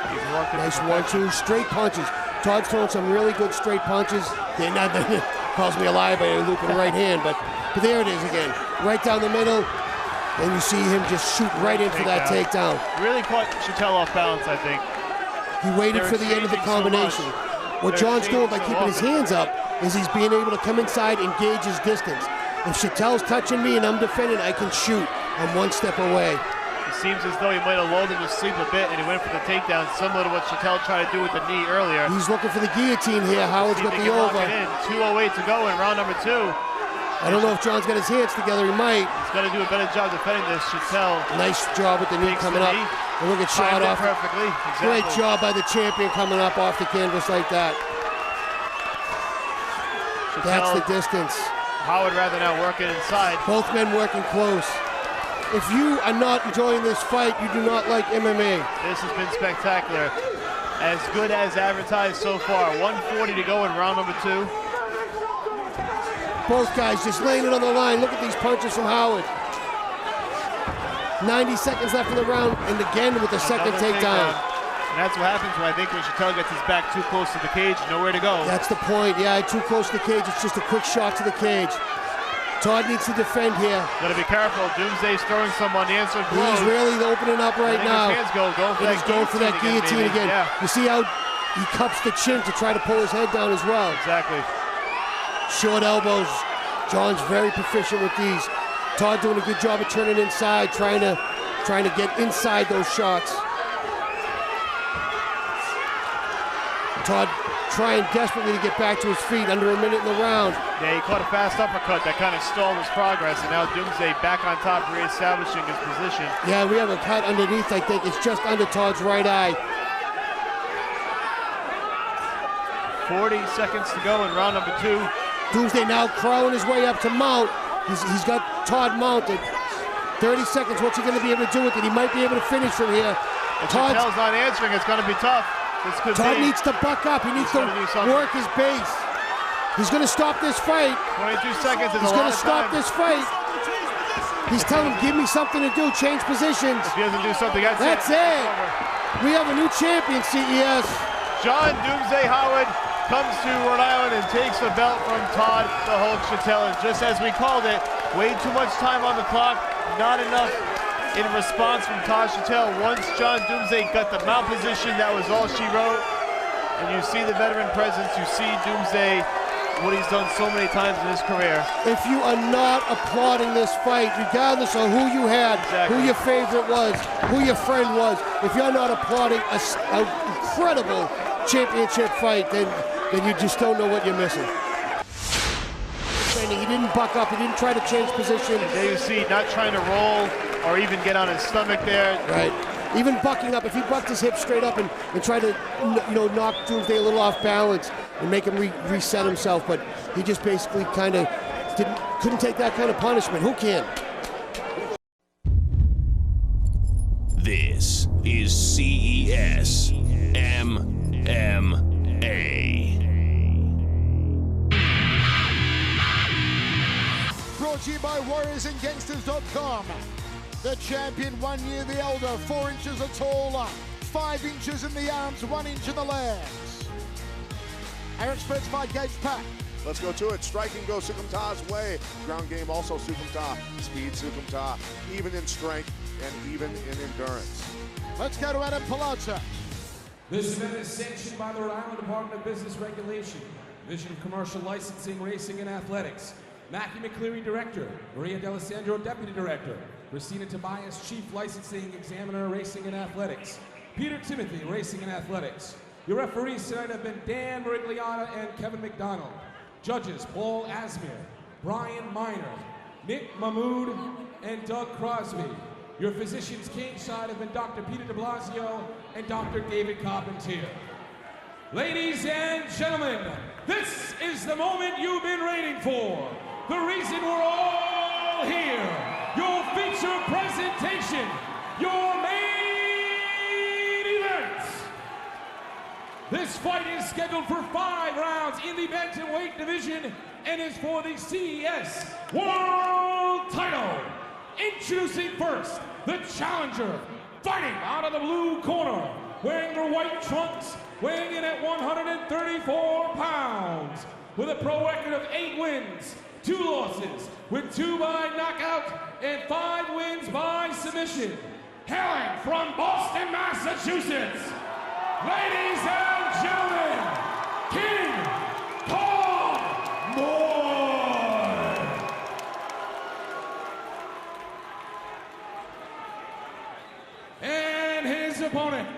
He's worked it. Nice 1-2, straight punches. Todd's throwing some really good straight punches. They're not, calls me a liar by looping right hand, but there it is again. Right down the middle. And you see him just shoot right in for that takedown. Really caught Chatel off balance, I think. He waited for the end of the combination. What John's doing by keeping his hands up is he's being able to come inside and gauge his distance. If Chatel's touching me and I'm defending, I can shoot. I'm one step away. It seems as though he might have lulled him to sleep a bit and he went for the takedown, similar to what Chatel tried to do with the knee earlier. He's looking for the guillotine here. Howard's got the over. 2:08 to go in round number 2. I don't know if John's got his hands together. He might. He's got to do a better job defending this. Chatel. Nice job with the knee coming up. And look at shot off. Perfectly. Exactly. Great job by the champion coming up off the canvas like that. Chatel, that's the distance. Howard rather now working inside. Both men working close. If you are not enjoying this fight, you do not like MMA. This has been spectacular. As good as advertised so far. 1:40 to go in round number 2. Both guys just laying it on the line. Look at these punches from Howard. 90 seconds left in the round, and again with the second takedown. And that's what happens when I think when Chatel gets his back too close to the cage, nowhere to go. That's the point. Yeah, too close to the cage. It's just a quick shot to the cage. Todd needs to defend here. Got to be careful. Doomsday's throwing some unanswered blows. He's really opening up right now. His hands He's going for that guillotine again. Yeah. You see how he cups the chin to try to pull his head down as well. Exactly. Short elbows. John's very proficient with these. Todd doing a good job of turning inside, trying to get inside those shots. Todd trying desperately to get back to his feet, under a minute in the round. Yeah, he caught a fast uppercut that kind of stalled his progress, and now Doomsday back on top, reestablishing his position. Yeah, we have a cut underneath, I think. It's just under Todd's right eye. 40 seconds to go in round number 2. Doomsday now crawling his way up to mount. He's got Todd mounted. 30 seconds, what's he going to be able to do with it? He might be able to finish from here. If Chatel's not answering, it's going to be tough. Todd needs to buck up. He needs to work his base. He's going to stop this fight. 22 seconds is He's a lot going to stop this fight. He's telling him, give me something to do, change positions. If he doesn't do something, that's it. We have a new champion, CES. John Doomsday Howard comes to Rhode Island and takes the belt from Todd the Hulk Chatel. And just as we called it, way too much time on the clock, not enough in response from Todd Chatel. Once John Doomsday got the mount position, that was all she wrote. And you see the veteran presence, you see Doomsday, what he's done so many times in his career. If you are not applauding this fight, regardless of who you had, who your favorite was, who your friend was, if you're not applauding an incredible championship fight, then you just don't know what you're missing. He didn't buck up, he didn't try to change position. And there you see, not trying to roll or even get on his stomach there. Right. Even bucking up, if he bucked his hip straight up and tried to knock Doomsday a little off balance and make him reset himself, but he just basically kind of couldn't take that kind of punishment. Who can? This is CES MMA. Brought to you by WarriorsAndGangsters.com. The champion 1 year the elder, 4 inches are taller, 5 inches in the arms, 1 inch in the legs. Our experts fight Gage Pack. Let's go to it. Striking goes Soukhamthath's way. Ground game also Soukhamthath. Speed Soukhamthath. Even in strength and even in endurance. Let's go to Adam Palazzo. This event is sanctioned by the Rhode Island Department of Business Regulation, Division of Commercial Licensing, Racing, and Athletics. Mackie McCleary, Director. Maria D'Alessandro, Deputy Director. Christina Tobias, Chief Licensing Examiner, Racing and Athletics. Peter Timothy, Racing and Athletics. Your referees tonight have been Dan Marigliana and Kevin McDonald. Judges, Paul Asmir, Brian Miner, Nick Mahmood, and Doug Crosby. Your physicians kingside have been Dr. Peter de Blasio and Dr. David Carpentier. Ladies and gentlemen, this is the moment you've been waiting for. The reason we're all here. Your feature presentation. Your main event. This fight is scheduled for 5 rounds in the bantamweight division and is for the CES World Title. Introducing first, the challenger, fighting out of the blue corner, wearing the white trunks, weighing in at 134 pounds, with a pro record of 8 wins, 2 losses, with 2 by knockout and 5 wins by submission. Hailing from Boston, Massachusetts, ladies and gentlemen, Kin Moy. And his opponent,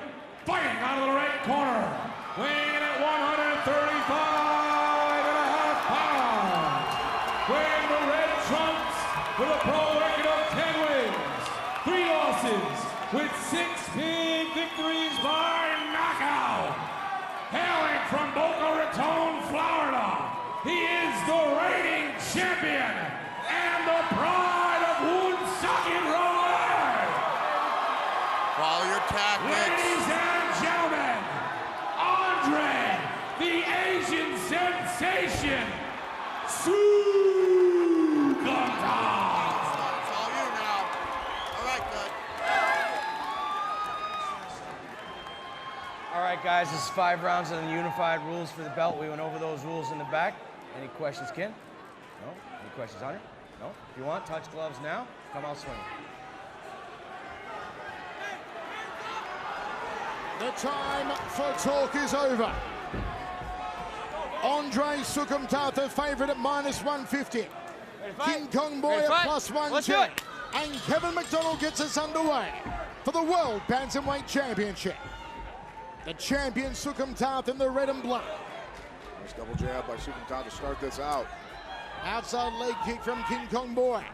fighting out of the right corner, weighing in at 135.5 pounds, wearing the red trunks with a pro record of 10 wins, 3 losses, with 6 big victories by knockout. Hailing from Boca Raton, Florida, he is the reigning champion and the pride of Woonsocket, Rhode Island. Follow your tactics. Ladies and gentlemen, Andre, the Asian sensation, Soukhamthath. It's all you now. All right, good. All right, guys, this is 5 rounds of the unified rules for the belt. We went over those rules in the back. Any questions, Kin? No? Any questions, Hunter? No? If you want, touch gloves now. Come out swinging. The time for talk is over. Andre Soukhamthath, the favorite at -150. King Moy at +110. And Kevin McDonald gets us underway for the World Bantamweight Championship. The champion Soukhamthath in the red and black. Nice double jab by Soukhamthath to start this out. Outside leg kick from King Moy.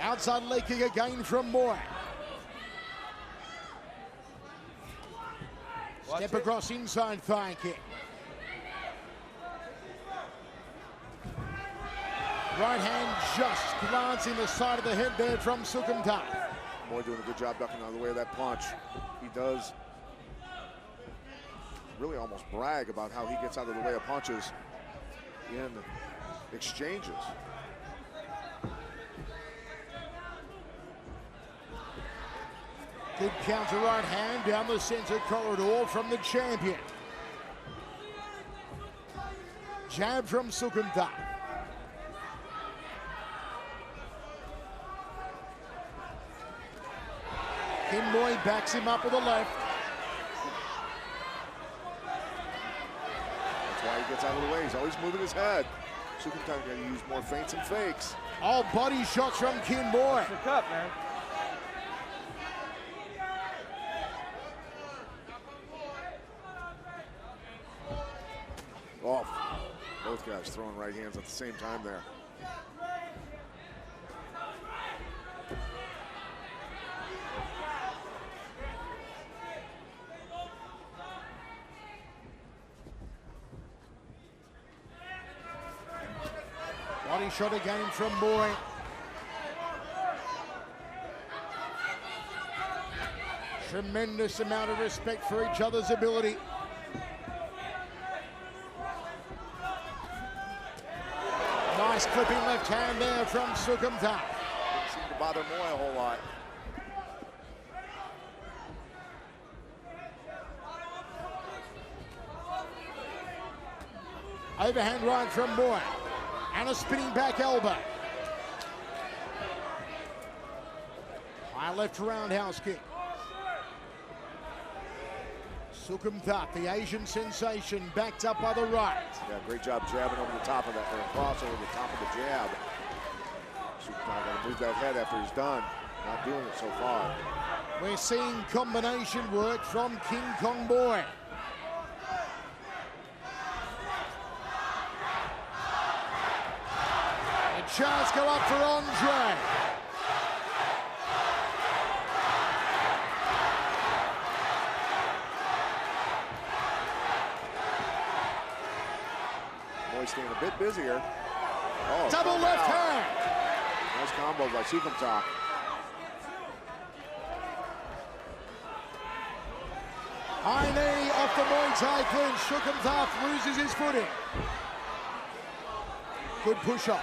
Outside leg kick again from Moy. Step across inside thigh kick. Right hand just glancing the side of the head there from Soukhamthath. Moy doing a good job ducking out of the way of that punch. He does really almost brag about how he gets out of the way of punches in exchanges. Good counter right hand down the center corridor from the champion. Jab from Soukhamthath. Kin Moy backs him up with a left. That's why he gets out of the way. He's always moving his head. Soukhamthath got to use more feints and fakes. All body shots from Kin Moy. That's the cup, man. Oh, both guys throwing right hands at the same time there. Body shot again from Moy. Tremendous amount of respect for each other's ability. Nice clipping left hand there from Soukhamthath. Didn't seem to bother Moy a whole lot. Overhand right from Moy. And a spinning back elbow. High left roundhouse kick. Soukhamthath, the Asian sensation, backed up by the right. Yeah, great job jabbing over the top of that, or across over the top of the jab. Soukhamthath got to move that head after he's done. Not doing it so far. We're seeing combination work from King Moy. The chance go up for Andre. Moy staying a bit busier. Oh, double left hand. Nice combo by Soukhamthath. High knee off the Muay Thai clinch. Soukhamthath loses his footing. Good push up.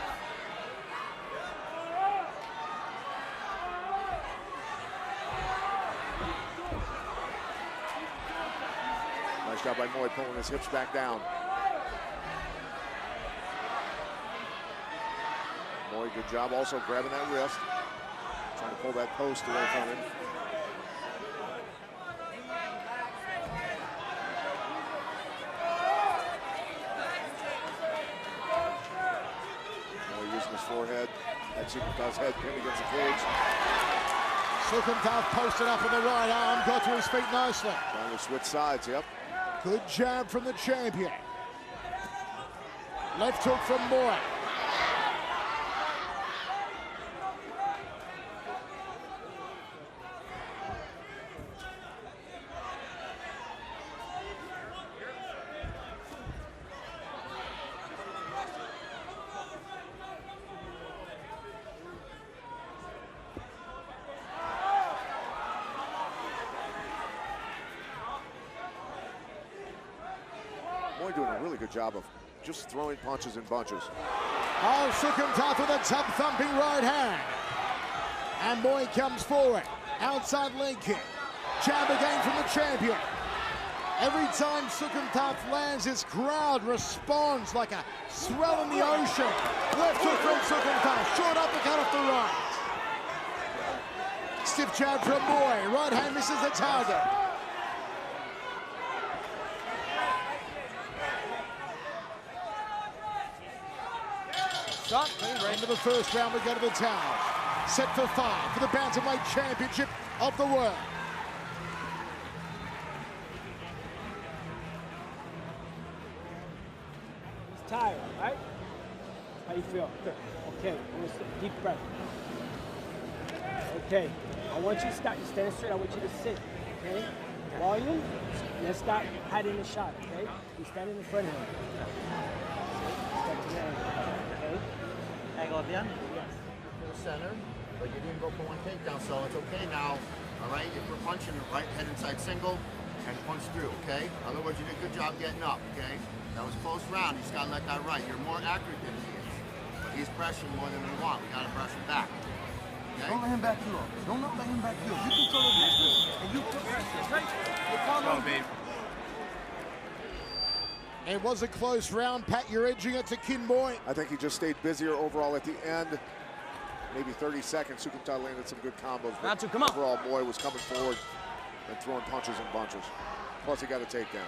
Nice job by Moy pulling his hips back down. Moy, good job also grabbing that wrist. Trying to pull that post away from him. Moy using his forehead. That Soukhamthath's head pinned against the cage. Soukhamthath posted up on the right arm, got to his feet nicely. Trying to switch sides, yep. Good jab from the champion. Left hook from Moy. Moy doing a really good job of just throwing punches in bunches. Oh, Soukhamthath with a tub-thumping right hand. And Moy comes forward. Outside leg kick. Jab again from the champion. Every time Soukhamthath lands, his crowd responds like a swell in the ocean. Left hook from Soukhamthath. Short uppercut off the right. Stiff jab from Moy. Right hand misses the target. End of the first round, we go to the towel. Set for 5 for the Bantamweight Championship of the world. He's tired, right? How you feel? Good. Okay, I'm gonna sit. Deep breath. Okay, I want you to stop. You stand straight. I want you to sit. Okay. Volume. Let's stop hiding the shot. Okay. You standing in front of him. Step to the angle. Okay. Angle at the end? Yes. To the center, but you didn't go for one takedown, so it's okay now. All right, if we're punching right head inside single and punch through, okay? Otherwise, you did a good job getting up, okay? That was a close round. You just gotta let that right. You're more accurate than he is, but he's pressuring more than we want. We gotta press him back. Okay? Don't let him back you up. Don't let him back you up. You control the distance, and you took pressure, right? Go, babe. It was a close round. Pat, you're edging it to Kin Moy. I think he just stayed busier overall at the end. Maybe 30 seconds. Soukhamthath landed some good combos. But come on. Overall, Moy was coming forward and throwing punches and bunches. Plus, he got a takedown.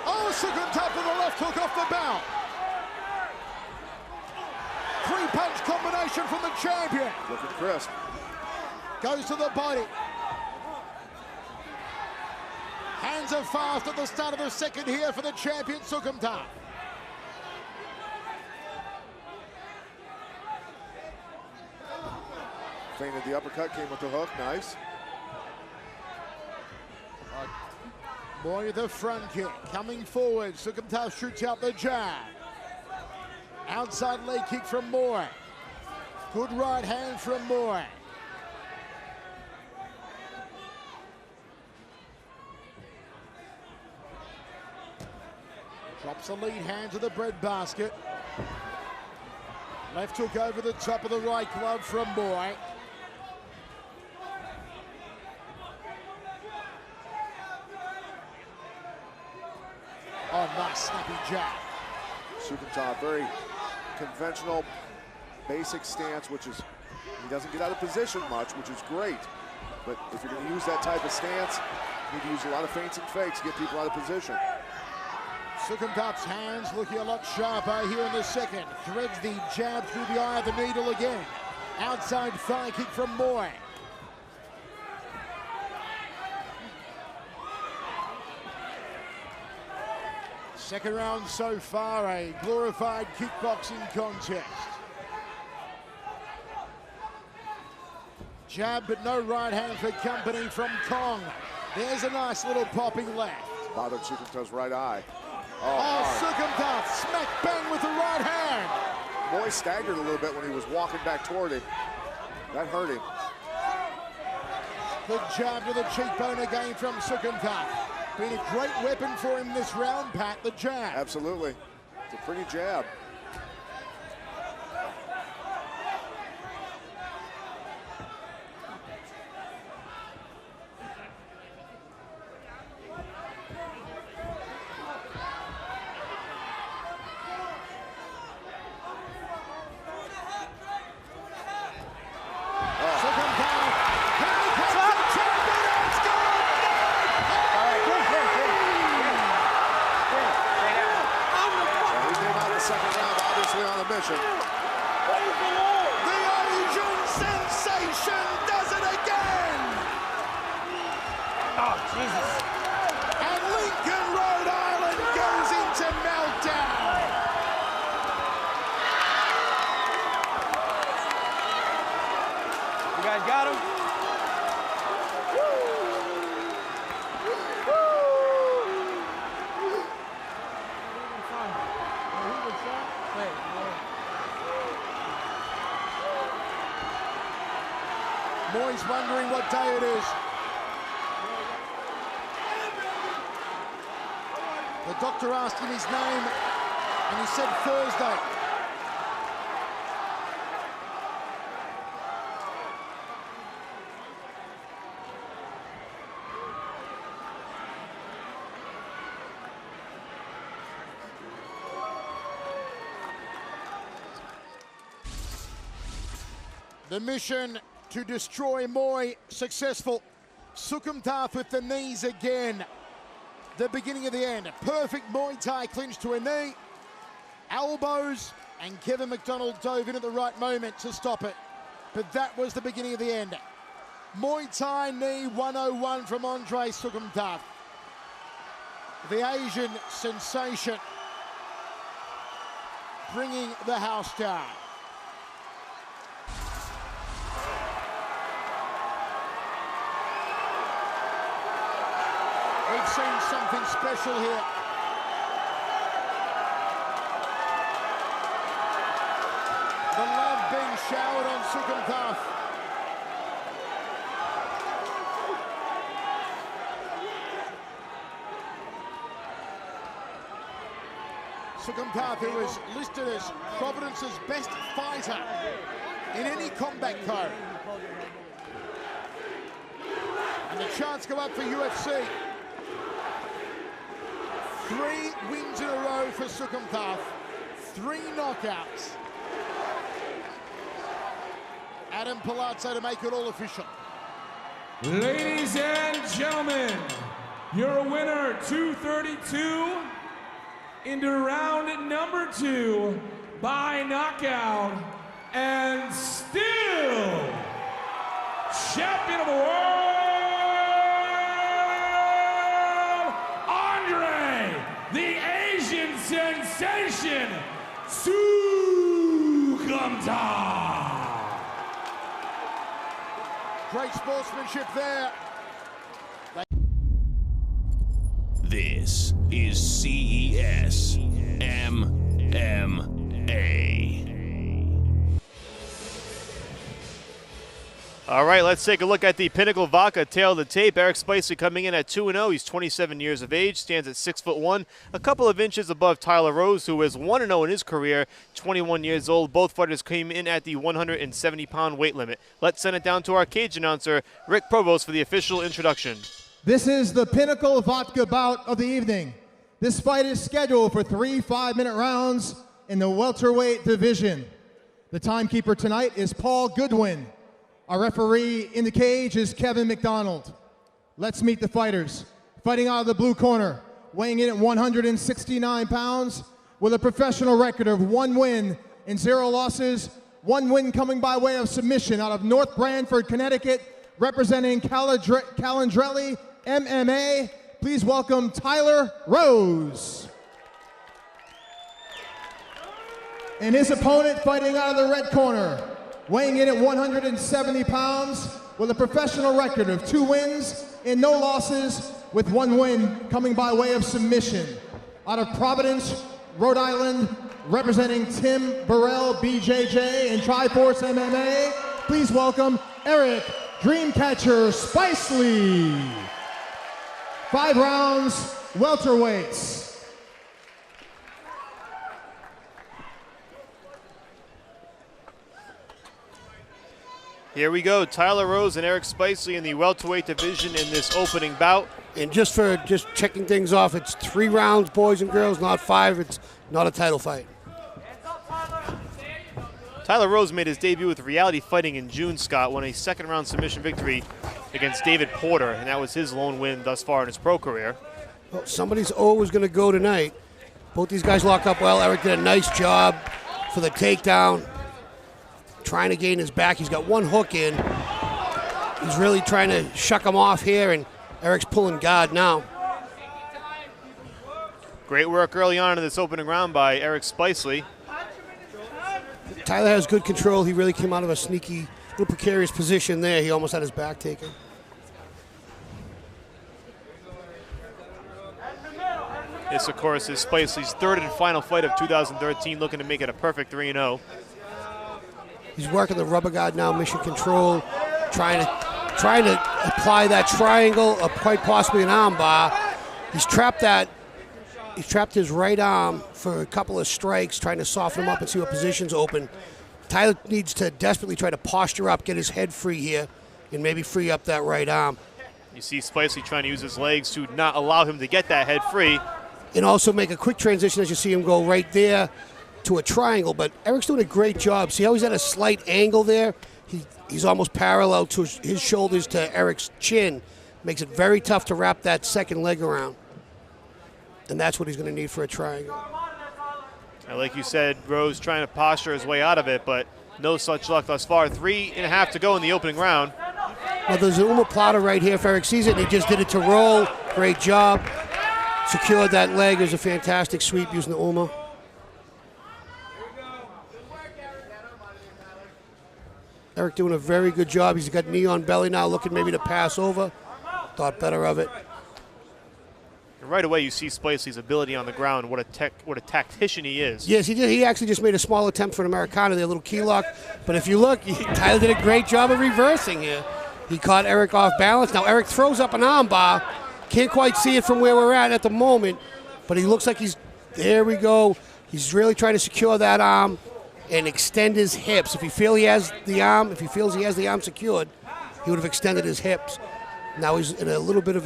Oh, Soukhamthath with a left hook off the bow. 3-punch combination from the champion. Looking crisp. Goes to the body. Hands are fast at the start of the second here for the champion, Soukhamthath. Feinted the uppercut, came with the hook, nice. Moy with the front kick, coming forward. Soukhamthath shoots out the jab. Outside leg kick from Moy. Good right hand from Moy. Drops a lead hand to the breadbasket. Left hook over the top of the right glove from Moy. Oh, nice snappy jab. Soukhamthath, very conventional, basic stance, which is, he doesn't get out of position much, which is great. But if you're going to use that type of stance, you need to use a lot of feints and fakes to get people out of position. Soukhamthath's hands looking a lot sharper here in the second. Threads the jab through the eye of the needle again. Outside thigh kick from Moy. Second round so far, a glorified kickboxing contest. Jab, but no right hand for company from Kong. There's a nice little popping left. Bothered Soukhamthath's right eye. Soukhamthath smack bang with the right hand. Moy staggered a little bit when he was walking back toward him. That hurt him. The jab to the cheekbone again from Soukhamthath. Been a great weapon for him this round, Pat, the jab. Absolutely. It's a pretty jab. Moy's wondering what day it is. The doctor asked him his name, and he said Thursday. The mission to destroy Moy successful. Soukhamthath with the knees again. The beginning of the end. A perfect Muay Thai clinch to a knee. Elbows, and Kevin McDonald dove in at the right moment to stop it. But that was the beginning of the end. Muay Thai knee 101 from Andre Soukhamthath. The Asian sensation bringing the house down. We've seen something special here. The love being showered on Soukhamthath. Soukhamthath, who is listed as Providence's best fighter in any combat code. And the charts go up for UFC. 3 wins in a row for Soukhamthath, 3 knockouts. Adam Palazzo to make it all official. Ladies and gentlemen, your winner, 232, into round number 2 by knockout, and still champion of the world, the Asian sensation, Soukhamthath. Great sportsmanship there. This is CES MMA. All right, let's take a look at the Pinnacle Vodka tail of the tape. Eric Spicer coming in at 2-0. He's 27 years of age, stands at 6'1", a couple of inches above Tyler Rose, who is 1-0 in his career, 21 years old. Both fighters came in at the 170-pound weight limit. Let's send it down to our cage announcer, Rick Provost, for the official introduction. This is the Pinnacle Vodka bout of the evening. This fight is scheduled for 3 5-minute rounds in the welterweight division. The timekeeper tonight is Paul Goodwin. Our referee in the cage is Kevin McDonald. Let's meet the fighters. Fighting out of the blue corner, weighing in at 169 pounds, with a professional record of 1 win and 0 losses, 1 win coming by way of submission out of North Branford, Connecticut, representing Calandrelli MMA. Please welcome Tyler Rose. And his opponent fighting out of the red corner, weighing in at 170 pounds with a professional record of 2 wins and no losses, with 1 win coming by way of submission. Out of Providence, Rhode Island, representing Tim Burrell, BJJ, and Triforce MMA, please welcome Eric Dreamcatcher Spicely. 5 rounds, welterweights. Here we go, Tyler Rose and Eric Spicely in the welterweight division in this opening bout. And just checking things off, it's 3 rounds, boys and girls, not 5. It's not a title fight. Tyler Rose made his debut with Reality Fighting in June, Scott, won a 2nd-round submission victory against David Porter, and that was his lone win thus far in his pro career. Well, somebody's always going to go tonight. Both these guys lock up well. Eric did a nice job for the takedown, trying to gain his back. He's got 1 hook in. He's really trying to shuck him off here, and Eric's pulling guard now. Great work early on in this opening round by Eric Spicely. Tyler has good control. He really came out of a sneaky, little precarious position there. He almost had his back taken. This, of course, is Spicely's 3rd and final fight of 2013, looking to make it a perfect 3-0. He's working the rubber guard now, mission control, trying to apply that triangle, or quite possibly an arm bar. He's trapped his right arm for a couple of strikes, trying to soften him up and see what position's open. Tyler needs to desperately try to posture up, get his head free here, and maybe free up that right arm. You see Spicely trying to use his legs to not allow him to get that head free. And also make a quick transition as you see him go right there to a triangle. But Eric's doing a great job. See how he's at a slight angle there? He's almost parallel to his shoulders to Eric's chin. Makes it very tough to wrap that second leg around. And that's what he's going to need for a triangle. And like you said, Rose trying to posture his way out of it, but no such luck thus far. 3.5 to go in the opening round. Well, there's an omoplata right here if Eric sees it, and he just did it to roll. Great job. Secured that leg. It was a fantastic sweep using the Uma. Eric doing a very good job. He's got knee on belly now, looking maybe to pass over. Thought better of it. And right away, you see Spicely's ability on the ground. What a tactician he is. Yes, he did. He actually just made a small attempt for an Americana, their little key lock. But if you look, Tyler did a great job of reversing here. He caught Eric off balance. Now Eric throws up an arm bar. Can't quite see it from where we're at the moment, but he looks like there we go. He's really trying to secure that arm and extend his hips. If he feels he has the arm secured, he would have extended his hips. Now he's in a little bit of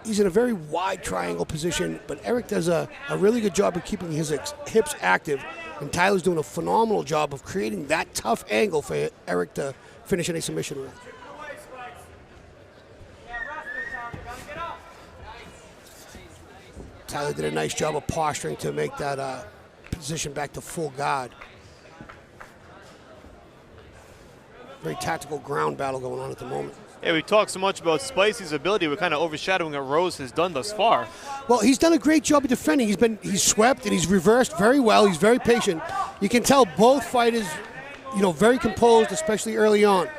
he's in a very wide triangle position, but Eric does a really good job of keeping his hips active, and Tyler's doing a phenomenal job of creating that tough angle for Eric to finish any submission with. Tyler did a nice job of posturing to make that position back to full guard. Very tactical ground battle going on at the moment. Yeah, we talked so much about Spicely's ability. We're kind of overshadowing what Rose has done thus far. Well, he's done a great job of defending. He's swept and he's reversed very well. He's very patient. You can tell both fighters, very composed, especially early on.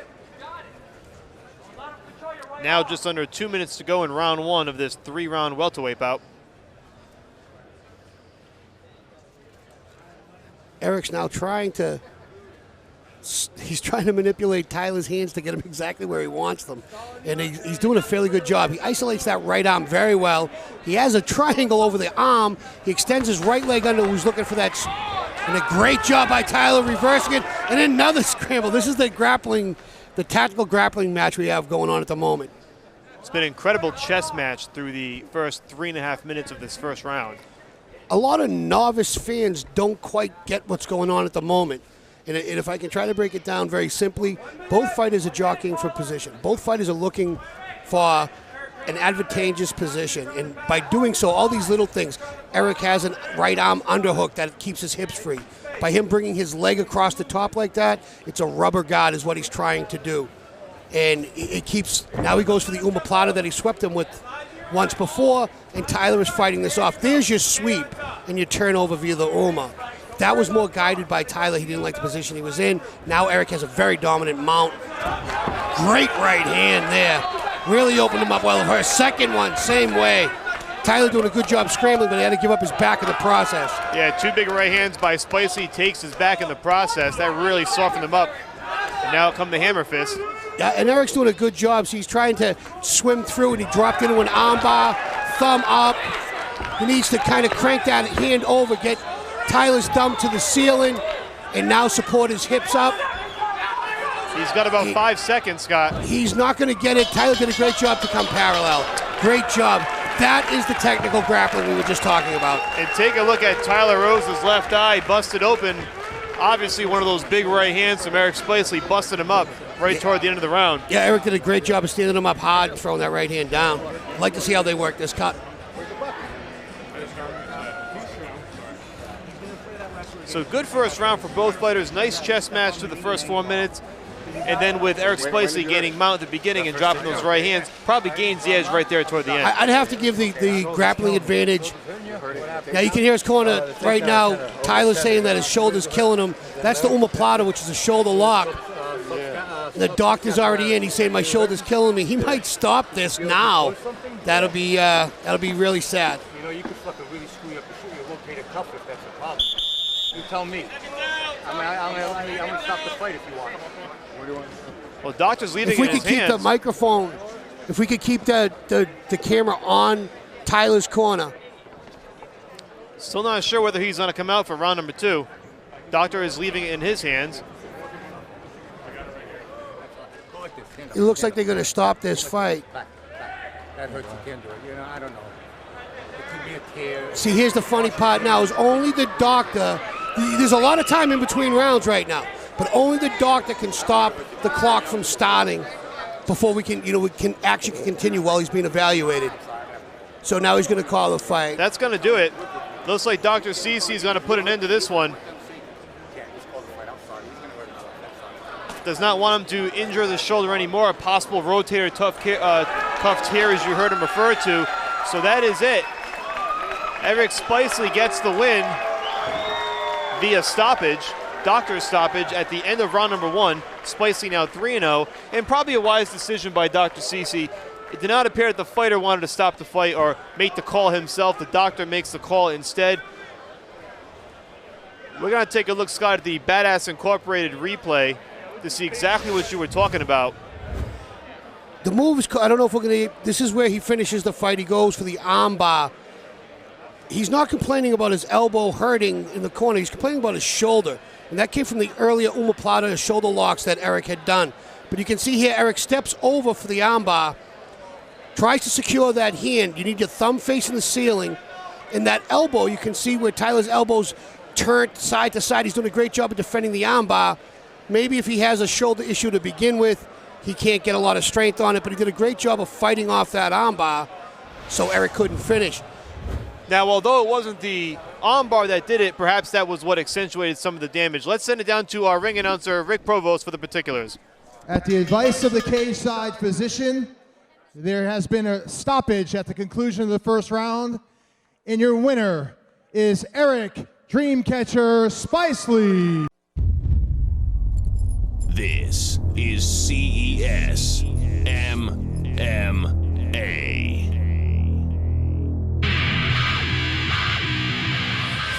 Now just under 2 minutes to go in round 1 of this 3-round welterweight bout. Eric's now trying to manipulate Tyler's hands to get him exactly where he wants them. And he's doing a fairly good job. He isolates that right arm very well. He has a triangle over the arm. He extends his right leg under who's looking for that. And a great job by Tyler reversing it. And another scramble. This is the tactical grappling match we have going on at the moment. It's been an incredible chess match through the first 3.5 minutes of this first round. A lot of novice fans don't quite get what's going on at the moment. And if I can try to break it down very simply, both fighters are jockeying for position. Both fighters are looking for an advantageous position. And by doing so, all these little things, Eric has a right arm underhook that keeps his hips free. By him bringing his leg across the top like that, it's a rubber guard is what he's trying to do. And it keeps, now he goes for the omoplata that he swept him with once before, and Tyler is fighting this off. There's your sweep and your turnover via the Uma. That was more guided by Tyler. He didn't like the position he was in. Now Eric has a very dominant mount. Great right hand there. Really opened him up well. Her second one, same way. Tyler doing a good job scrambling, but he had to give up his back in the process. Yeah, 2 big right hands by Spicely. Takes his back in the process. That really softened him up. And now come the hammer fist. Yeah, and Eric's doing a good job. So he's trying to swim through, and he dropped into an armbar, thumb up. He needs to kind of crank that hand over, get Tyler's thumb to the ceiling, and now support his hips up. He's got about 5 seconds, Scott. He's not going to get it. Tyler did a great job to come parallel. Great job. That is the technical grappling we were just talking about. And take a look at Tyler Rosa's left eye busted open. Obviously one of those big right hands from Eric Spicely busted him up right toward the end of the round. Yeah, Eric did a great job of standing him up hard and throwing that right hand down. I'd like to see how they work this cut. So good first round for both fighters. Nice chess match through the first 4 minutes. And then with Eric Spicely gaining mount at the beginning and dropping those right hands, probably gains the edge right there toward the end. I'd have to give the grappling advantage. Now you can hear his corner right now. Tyler's saying that his shoulder's killing him. That's the omoplata, which is a shoulder lock. The doctor's already in. He's saying my shoulder's killing me. He might stop this now. That'll be really sad. You know, you could fucking really screw up your rotator cuff if that's a problem. You tell me. I'm gonna stop the fight if you want. Well, doctor's leaving If we in his could keep hands. the microphone, if we could keep the camera on Tyler's corner. Still not sure whether he's going to come out for round number 2. Doctor is leaving it in his hands. It looks like they're going to stop this fight. That hurts. You can't do it. You know, I don't know. It could be a tear. See, here's the funny part now is only the doctor, there's a lot of time in between rounds right now, but only the doctor can stop the clock from starting before we can actually continue while he's being evaluated. So now he's going to call the fight. That's going to do it. Looks like Dr. CC is going to put an end to this one. Does not want him to injure the shoulder anymore. A possible rotator cuff tear, as you heard him refer to. So that is it. Eric Spicely gets the win via stoppage, doctor's stoppage, at the end of round number 1. Spicely now 3-0, and probably a wise decision by Dr. CC. It did not appear that the fighter wanted to stop the fight or make the call himself. The doctor makes the call instead. We're going to take a look, Scott, at the Badass Incorporated replay to see exactly what you were talking about. The move is, I don't know if we're going to, this is where he finishes the fight. He goes for the armbar. He's not complaining about his elbow hurting in the corner. He's complaining about his shoulder. And that came from the earlier omoplata shoulder locks that Eric had done. But you can see here, Eric steps over for the armbar, tries to secure that hand. You need your thumb facing the ceiling. And that elbow, you can see where Tyler's elbow's turned side to side. He's doing a great job of defending the armbar. Maybe if he has a shoulder issue to begin with, he can't get a lot of strength on it, but he did a great job of fighting off that armbar, so Eric couldn't finish. Now, although it wasn't the armbar that did it, perhaps that was what accentuated some of the damage. Let's send it down to our ring announcer, Rick Provost, for the particulars. At the advice of the cage side physician, there has been a stoppage at the conclusion of the first round, and your winner is Eric Dreamcatcher Spicely. This is CES MMA.